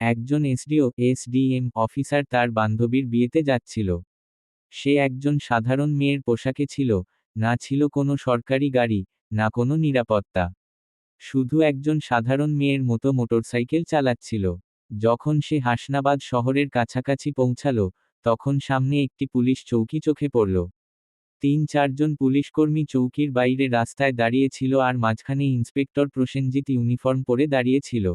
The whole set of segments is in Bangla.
একজন এসডিএম অফিসার তার বান্ধবীর বিয়েতে যাচ্ছিল। সে একজন সাধারণ মেয়ের পোশাকে ছিল, না ছিল কোনো সরকারি গাড়ি, না কোনো নিরাপত্তা। শুধু একজন সাধারণ মেয়ের মতো মোটরসাইকেল চালাচ্ছিল। যখন সে হাসনাবাদ শহরের কাছাকাছি পৌঁছালো, তখন সামনে একটি পুলিশ চৌকি চোখে পড়ল। ৩-৪ জন পুলিশকর্মী চৌকির বাইরে রাস্তায় দাঁড়িয়ে ছিল আর মাঝখানে ইন্সপেক্টর প্রসেনজিৎ ইউনিফর্ম পরে দাঁড়িয়ে ছিল।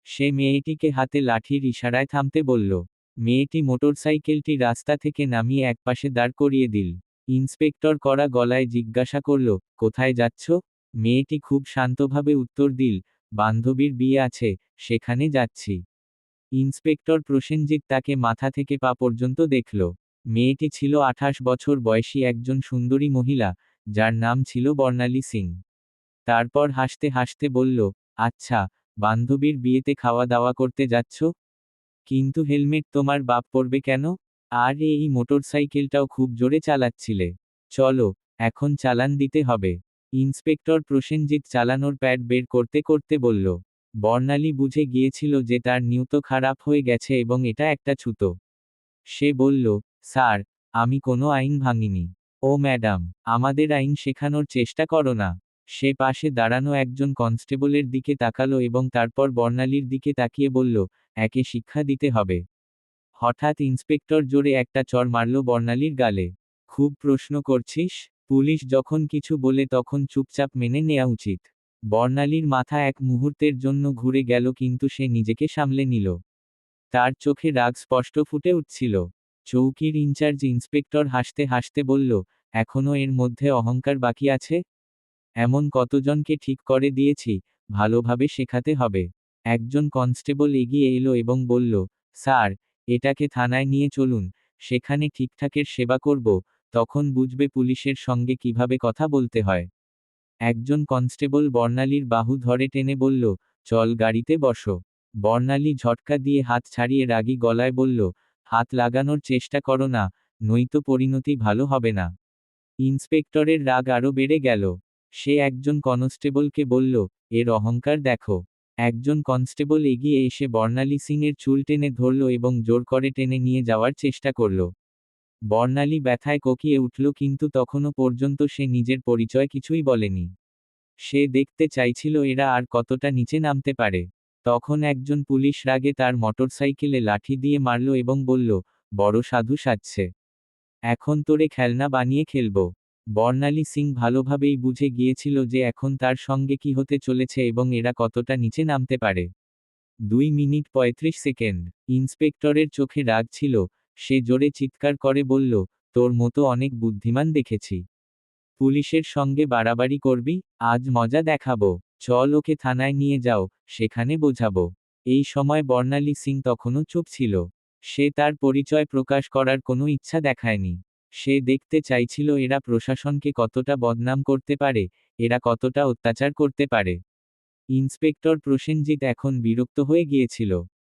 সে মেয়েটিকে হাতে লাঠির ইশারায় থামতে বলল। মেয়েটি মোটরসাইকেলটি রাস্তা থেকে নামিয়ে একপাশে দাঁড় করিয়ে দিল। ইন্সপেক্টর কড়া গলায় জিজ্ঞাসা করল, কোথায় যাচ্ছ? মেয়েটি খুব শান্তভাবে উত্তর দিল, বান্ধবীর বিয়ে আছে, সেখানে যাচ্ছি। ইন্সপেক্টর প্রসেনজিৎ তাকে মাথা থেকে পা পর্যন্ত দেখল। মেয়েটি ছিল 28 বছর বয়সী একজন সুন্দরী মহিলা, যার নাম ছিল বর্ণালী সিং। তারপর হাসতে হাসতে বলল, আচ্ছা, বান্ধবীর বিয়েতে খাওয়া দাওয়া করতে যাচ্ছ? কিন্তু হেলমেট তোমার বাপ পরবে কেন? আর এই মোটরসাইকেলটাও খুব জোরে চালাচ্ছিলে। চলো, এখন চালান দিতে হবে। ইন্সপেক্টর প্রসেনজিৎ চালানোর প্যাড বের করতে করতে বলল। বর্ণালী বুঝে গিয়েছিল যে তার নিয়ত খারাপ হয়ে গেছে এবং এটা একটা ছুতো। সে বলল, স্যার, আমি কোনো আইন ভাঙিনি। ও ম্যাডাম, আমাদের আইন শেখানোর চেষ্টা করো না। সে পাশে দাঁড়ানো একজন কনস্টেবলের দিকে তাকালো এবং তারপর বর্ণালীর দিকে তাকিয়ে বলল, একে শিক্ষা দিতে হবে। হঠাৎ ইন্সপেক্টর জোরে একটা চড় মারল বর্ণালীর গালে। খুব প্রশ্ন করছিস? পুলিশ যখন কিছু বলে তখন চুপচাপ মেনে নেওয়া উচিত। বর্ণালীর মাথা এক মুহূর্তের জন্য ঘুরে গেল কিন্তু সে নিজেকে সামলে নিল। তার চোখে রাগ স্পষ্ট ফুটে উঠছিল। চৌকির ইনচার্জ ইন্সপেক্টর হাসতে হাসতে বলল, এখনো এর মধ্যে অহংকার বাকি আছে? এমন কতজনকে ঠিক করে দিয়েছি, ভালোভাবে শেখাতে হবে। একজন কনস্টেবল এগিয়ে এলো এবং বলল, স্যার, এটাকে থানায় নিয়ে চলুন, সেখানে ঠিকঠাকের সেবা করব, তখন বুঝবে পুলিশের সঙ্গে কিভাবে কথা বলতে হয়। একজন কনস্টেবল বর্ণালীর বাহু ধরে টেনে বলল, চল গাড়িতে বসো। বর্ণালী ঝটকা দিয়ে হাত ছাড়িয়ে রাগী গলায় বলল, হাত লাগানোর চেষ্টা করো না, নয়তো পরিণতি ভালো হবে না। ইন্সপেক্টরের রাগ আরও বেড়ে গেল। সে একজন কনস্টেবলকে বলল, এর অহংকার দেখো। একজন কনস্টেবল এগিয়ে এসে বর্ণালী সিংয়ের চুল টেনে ধরল এবং জোর করে টেনে নিয়ে যাওয়ার চেষ্টা করল। বর্ণালী ব্যথায় কোকিয়ে উঠল কিন্তু তখনও পর্যন্ত সে নিজের পরিচয় কিছুই বলেনি। সে দেখতে চাইছিল এরা আর কতটা নিচে নামতে পারে। তখন একজন পুলিশ রাগে তার মোটরসাইকেলে লাঠি দিয়ে মারল এবং বলল, বড় সাধু সাজছে। এখন তোরে খেলনা বানিয়ে খেলব। বর্ণালী সিং ভালোভাবেই বুঝে গিয়েছিল যে এখন তার সঙ্গে কি হতে চলেছে এবং এরা কতটা নিচে নামতে পারে। 2 মিনিট 35 সেকেন্ড। ইন্সপেক্টরের চোখে রাগ ছিল। সে জোরে চিৎকার করে বলল, তোর মতো অনেক বুদ্ধিমান দেখেছি। পুলিশের সঙ্গে বাড়াবাড়ি করবি? আজ মজা দেখাবো। চল ওকে থানায় নিয়ে যাও, সেখানে বোঝাবো। এই সময় বর্ণালী সিং তখনও চুপ ছিল। সে তার পরিচয় প্রকাশ করার কোনো ইচ্ছা দেখায়নি। সে দেখতে চাইছিল এরা প্রশাসনকে কতটা বদনাম করতে পারে, এরা কতটা অত্যাচার করতে পারে। ইন্সপেক্টর প্রসেনজিৎ এখন বিরক্ত হয়ে গিয়েছিল।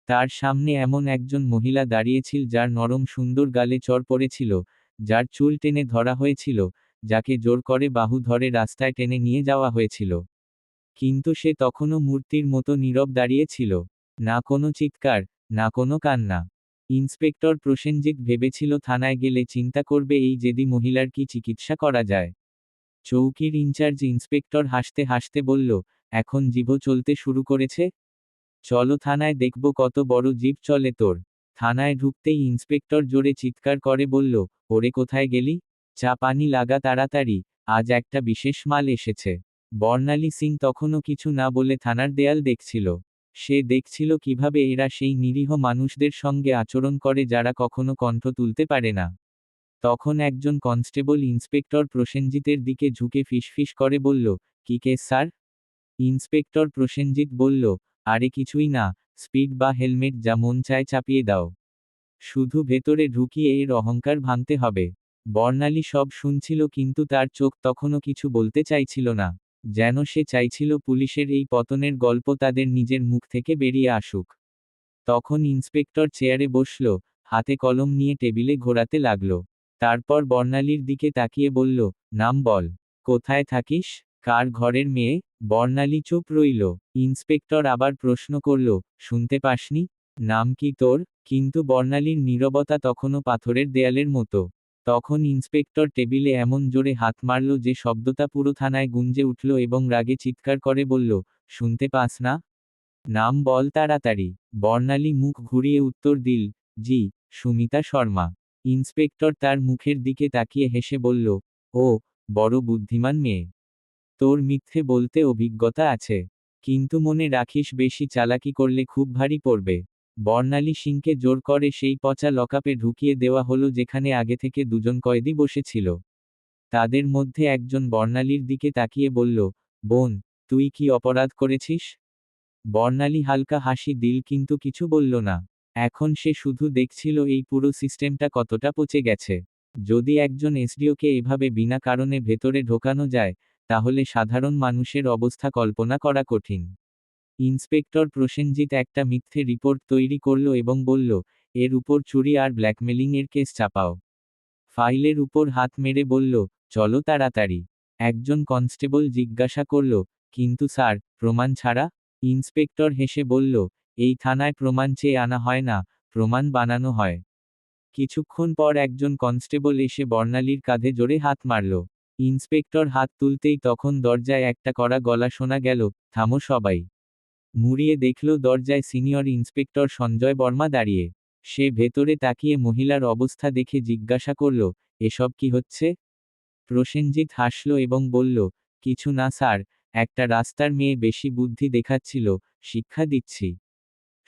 তার সামনে এমন একজন মহিলা দাঁড়িয়েছিল যার নরম সুন্দর গালে চড় পড়েছিল, যার চুল টেনে ধরা হয়েছিল, যাকে জোর করে বাহু ধরে রাস্তায় টেনে নিয়ে যাওয়া হয়েছিল। কিন্তু সে তখনও মূর্তির মতো নীরব দাঁড়িয়ে ছিল। না কোনো চিৎকার, না কোনো কান্না। ইন্সপেক্টর প্রসেনজিৎ ভেবেছিল থানায় গেলে চিন্তা করবে এই জেদি মহিলার কি চিকিৎসা করা যায়। চৌকির ইনচার্জ ইন্সপেক্টর হাসতে হাসতে বলল, এখন জিভ চলতে শুরু করেছে? চলো থানায় দেখব কত বড় জিভ চলে তোর। থানায় ঢুকতেই ইন্সপেক্টর জোরে চিৎকার করে বলল, ওরে কোথায় গেলি? চা পানি লাগা তাড়াতাড়ি, আজ একটা বিশেষ মাল এসেছে। বর্ণালী সিং তখনও কিছু না বলে থানার দেয়াল দেখছিল। সে দেখছিল কিভাবে এরা সেই নিরীহ মানুষদের সঙ্গে আচরণ করে যারা কখনো কণ্ঠ তুলতে পারে না। তখন একজন কনস্টেবল ইন্সপেক্টর প্রসেনজিতের দিকে ঝুঁকে ফিসফিস করে বলল, কি কেস স্যার? ইন্সপেক্টর প্রসেনজিৎ বলল, আরে কিছুই না, স্পিড বা হেলমেট যা মন চায় চাপিয়ে দাও। শুধু ভেতরে ঢুকিয়ে এর অহংকার ভাঙতে হবে। বর্ণালী সব শুনছিল কিন্তু তার চোখ তখনও কিছু বলতে চাইছিল না। যেন সে চাইছিল পুলিশের এই পতনের গল্প তাদের নিজের মুখ থেকে বেরিয়ে আসুক। তখন ইন্সপেক্টর চেয়ারে বসল, হাতে কলম নিয়ে টেবিলে ঘোরাতে লাগল। তারপর বর্ণালীর দিকে তাকিয়ে বলল, নাম বল। কোথায় থাকিস? কার ঘরের মেয়ে? বর্ণালী চুপ রইল। ইন্সপেক্টর আবার প্রশ্ন করল, শুনতে পাসনি? নাম কি তোর? কিন্তু বর্ণালীর নীরবতা তখনও পাথরের দেয়ালের মতো। তখন ইন্সপেক্টর টেবিলে এমন জোরে হাত মারল যে শব্দটা পুরো থানায় গুঞ্জে উঠল এবং রাগে চিৎকার করে বলল, শুনতে পাস না? নাম বল তাড়াতাড়ি। বর্ণালী মুখ ঘুরিয়ে উত্তর দিল, জি, সুমিতা শর্মা। ইন্সপেক্টর তার মুখের দিকে তাকিয়ে হেসে বলল, ও, বড় বুদ্ধিমান মেয়ে। তোর মিথ্যে বলতে অভিজ্ঞতা আছে। কিন্তু মনে রাখিস বেশি চালাকি করলে খুব ভারী পড়বে। বর্ণালী সিংকে জোর করে সেই পচা লকআপে ঢুকিয়ে দেওয়া হলো যেখানে আগে থেকে দুজন কয়েদি বসেছিল। তাদের মধ্যে একজন বর্ণালীর দিকে তাকিয়ে বলল, বোন, তুই কি অপরাধ করেছিস? বর্ণালী হালকা হাসি দিল কিন্তু কিছু বলল না। এখন সে শুধু দেখছিল এই পুরো সিস্টেমটা কতটা পচে গেছে। যদি একজন এসডিওকে এভাবে বিনা কারণে ভেতরে ঢোকানো যায়, তাহলে সাধারণ মানুষের অবস্থা কল্পনা করা কঠিন। ইন্সপেক্টর প্রসেনজিৎ একটা মিথ্যে রিপোর্ট তৈরি করল এবং বলল, এর উপর চুরি আর ব্ল্যাকমেলিং এর কেস চাপাও। ফাইলের উপর হাত মেরে বলল, চলো তাড়াতাড়ি। একজন কনস্টেবল জিজ্ঞাসা করল, কিন্তু স্যার, প্রমাণ ছাড়া? ইন্সপেক্টর হেসে বলল, এই থানায় প্রমাণ চেয়ে আনা হয় না, প্রমাণ বানানো হয়। কিছুক্ষণ পর একজন কনস্টেবল এসে বর্ণালীর কাঁধে জোরে হাত মারল। ইন্সপেক্টর হাত তুলতেই তখন দরজায় একটা কড়া গলা শোনা গেল, থামো সবাই। মুড়িয়ে দেখল দরজায় সিনিয়র ইন্সপেক্টর সঞ্জয় বর্মা দাঁড়িয়ে। সে ভেতরে তাকিয়ে মহিলার অবস্থা দেখে জিজ্ঞাসা করল, এসব কি হচ্ছে? প্রসেনজিৎ হাসল এবং বলল, কিছু না স্যার, একটা রাস্তার মেয়ে বেশি বুদ্ধি দেখাচ্ছিল, শিক্ষা দিচ্ছি।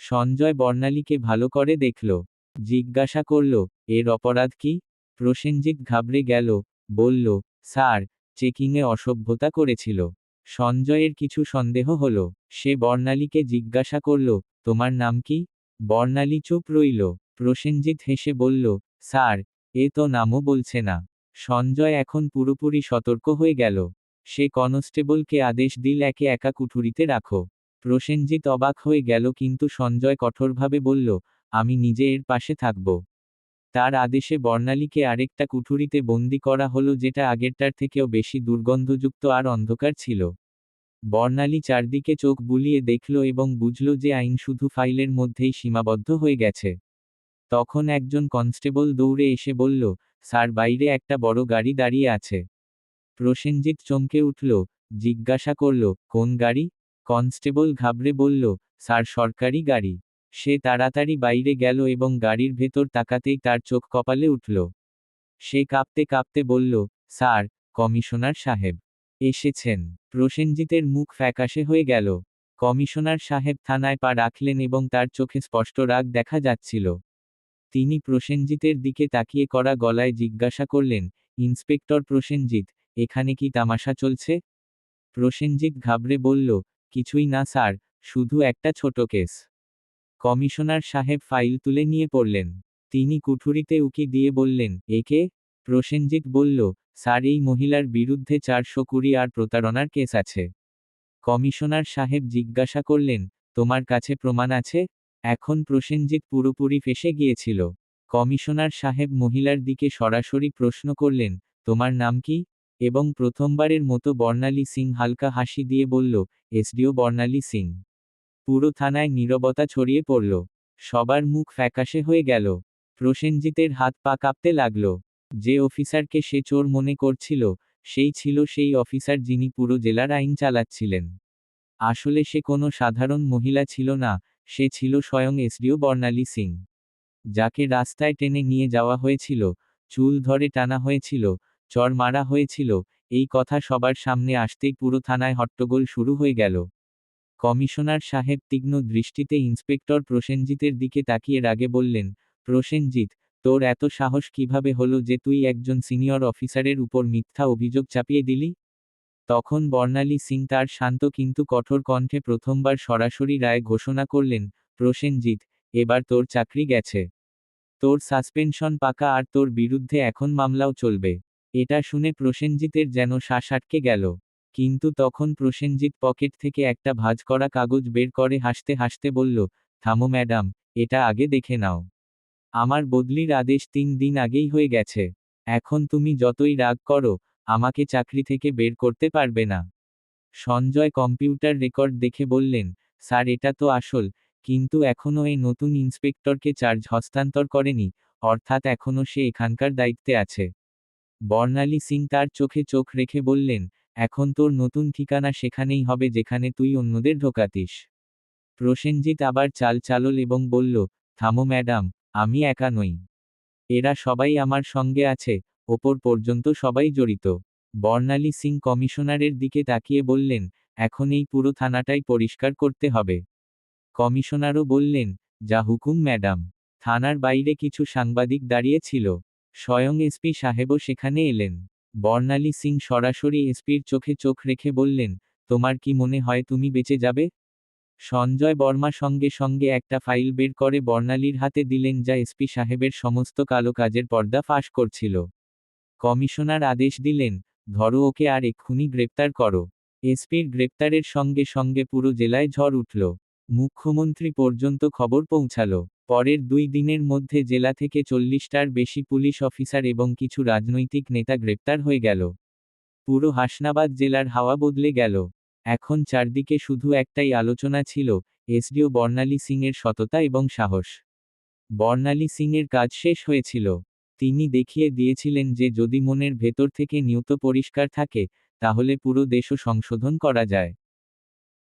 সঞ্জয় বর্ণালীকে ভালো করে দেখল। জিজ্ঞাসা করল, এর অপরাধ কি? প্রসেনজিৎ ঘাবড়ে গেল, বলল, স্যার, চেকিংয়ে অসভ্যতা করেছিল। সঞ্জয়ের কিছু সন্দেহ হল। সে বর্ণালীকে জিজ্ঞাসা করল, তোমার নাম কি? বর্ণালী চুপ রইল। প্রসেনজিৎ হেসে বলল, স্যার, এ তো নামও বলছে না। সঞ্জয় এখন পুরোপুরি সতর্ক হয়ে গেল। সে কনস্টেবলকে আদেশ দিল একে একা কুঠুরিতে রাখো। প্রসেনজিৎ অবাক হয়ে গেল কিন্তু সঞ্জয় কঠোরভাবে বলল, আমি নিজে এর পাশে থাকব। তার আদেশে বর্ণালীকে আরেকটা কুঠুরিতে বন্দি করা হলো যেটা আগেরটার থেকেও বেশি দুর্গন্ধযুক্ত আর অন্ধকার ছিল। বর্ণালী চারদিকে চোখ বুলিয়ে দেখল এবং বুঝল যে আইন শুধু ফাইলের মধ্যেই সীমাবদ্ধ হয়ে গেছে। তখন একজন কনস্টেবল দৌড়ে এসে বলল, স্যার, বাইরে একটা বড় গাড়ি দাঁড়িয়ে আছে। প্রসেনজিৎ চমকে উঠল, জিজ্ঞাসা করল, কোন গাড়ি? কনস্টেবল ঘাবড়ে বলল, স্যার, সরকারি গাড়ি। সে তাড়াতাড়ি বাইরে গেল এবং গাড়ির ভেতর তাকাতেই তার চোখ কপালে উঠল। সে কাঁপতে কাঁপতে বলল, স্যার, কমিশনার সাহেব এসেছেন। প্রসেনজিতের মুখ ফ্যাকাশে হয়ে গেল। কমিশনার সাহেব থানায় পা রাখলেন এবং তার চোখে স্পষ্ট রাগ দেখা যাচ্ছিল। তিনি প্রসেনজিতের দিকে তাকিয়ে কড়া গলায় জিজ্ঞাসা করলেন, ইন্সপেক্টর প্রসেনজিৎ, এখানে কি তামাশা চলছে? প্রসেনজিৎ ঘাবড়ে বলল, কিছুই না স্যার, শুধু একটা ছোট কেস। কমিশনার সাহেব ফাইল তুলে নিয়ে পড়লেন। তিনি কুঠুরিতে উকি দিয়ে বললেন, একে? প্রসেনজিৎ বলল, স্যার, এই মহিলার বিরুদ্ধে 420 আর প্রতারণার কেস আছে। কমিশনার সাহেব জিজ্ঞাসা করলেন, তোমার কাছে প্রমাণ আছে? এখন প্রসেনজিৎ পুরোপুরি ফেঁসে গিয়েছিল। কমিশনার সাহেব মহিলার দিকে সরাসরি প্রশ্ন করলেন, তোমার নাম কি? এবং প্রথমবারের মতো বর্ণালী সিং হালকা হাসি দিয়ে বলল, এসডিও বর্ণালী সিং। পুরো থানায় নীরবতা ছড়িয়ে পড়ল। সবার মুখ ফ্যাকাশে হয়ে গেল। প্রসেনজিতের হাত পা কাঁপতে লাগল। যে অফিসারকে সে চোর মনে করছিল, সেই ছিল সেই অফিসার যিনি পুরো জেলার আইন চালাচ্ছিলেন। আসলে সে কোনো সাধারণ মহিলা ছিল না, সে ছিল স্বয়ং এসডিও বর্ণালী সিং। যাকে রাস্তায় টেনে নিয়ে যাওয়া হয়েছিল, চুল ধরে টানা হয়েছিল, চড় মারা হয়েছিল, এই কথা সবার সামনে আসতেই পুরো থানায় হট্টগোল শুরু হয়ে গেল। কমিশনার সাহেব তীক্ষ্ণ দৃষ্টিতে ইন্সপেক্টর প্রসেনজিতের দিকে তাকিয়ে রাগে বললেন, প্রসেনজিৎ, তোর এত সাহস কিভাবে হলো যে তুই একজন সিনিয়র অফিসারের উপর মিথ্যা অভিযোগ চাপিয়ে দিলি? তখন বর্ণালী সিং তার শান্ত কিন্তু কঠোর কণ্ঠে প্রথমবার সরাসরি রায় ঘোষণা করলেন, প্রসেনজিৎ, এবার তোর চাকরি গেছে। তোর সাসপেনশন পাকা আর তোর বিরুদ্ধে এখন মামলাও চলবে। এটা শুনে প্রসেনজিতের যেন শ্বাস আটকে গেল। কিন্তু তখন প্রসেনজিৎ পকেট থেকে একটা ভাঁজ করা কাগজ বের করে হাসতে হাসতে বলল, থামো ম্যাডাম, এটা আগে দেখে নাও। আমার বদলির আদেশ 3 দিন আগেই হয়ে গেছে। এখন তুমি যতই রাগ করো, আমাকে চাকরি থেকে বের করতে পারবে না। সঞ্জয় কম্পিউটার রেকর্ড দেখে বললেন, স্যার, এটা তো আসল, কিন্তু এখনও এই নতুন ইন্সপেক্টরকে চার্জ হস্তান্তর করেনি, অর্থাৎ এখনও সে এখানকার দায়িত্বে আছে। বর্ণালী সিং তার চোখে চোখ রেখে বললেন, এখন তোর নতুন ঠিকানা সেখানেই হবে যেখানে তুই অন্যদের ঢোকাতিস। প্রসেনজিৎ আবার চাল চালল এবং বলল, থামো ম্যাডাম, আমি একা নই। এরা সবাই আমার সঙ্গে আছে, ওপর পর্যন্ত সবাই জড়িত। বর্ণালী সিং কমিশনারের দিকে তাকিয়ে বললেন, এখন এই পুরো থানাটাই পরিষ্কার করতে হবে। কমিশনারও বললেন, যা হুকুম ম্যাডাম। থানার বাইরে কিছু সাংবাদিক দাঁড়িয়ে ছিল। স্বয়ং এসপি সাহেবও সেখানে এলেন। বর্ণালী সিং সরাসরি এসপির চোখে চোখ রেখে বললেন, তোমার কি মনে হয় তুমি বেঁচে যাবে? সঞ্জয় বর্মা সঙ্গে সঙ্গে একটা ফাইল বের করে বর্ণালীর হাতে দিলেন, যা এসপি সাহেবের সমস্ত কালো কাজের পর্দা ফাঁস করছিল। কমিশনার আদেশ দিলেন, ধরো ওকে আর এক্ষুনি গ্রেপ্তার করো। এসপির গ্রেপ্তারের সঙ্গে সঙ্গে পুরো জেলায় ঝড় উঠল। মুখ্যমন্ত্রী পর্যন্ত খবর পৌঁছালো। পরের 2 দিনের মধ্যে জেলা থেকে 40টার বেশি পুলিশ অফিসার এবং কিছু রাজনৈতিক নেতা গ্রেপ্তার হয়ে গেল। পুরো হাসনাবাদ জেলার হাওয়া বদলে গেল। এখন চারদিকে শুধু একটাই আলোচনা ছিল, এসডিও বর্ণালী সিংয়ের সততা এবং সাহস। বর্ণালী সিংয়ের কাজ শেষ হয়েছিল। তিনি দেখিয়ে দিয়েছিলেন যে যদি মনের ভেতর থেকে নিয়ত পরিষ্কার থাকে, তাহলে পুরো দেশও সংশোধন করা যায়।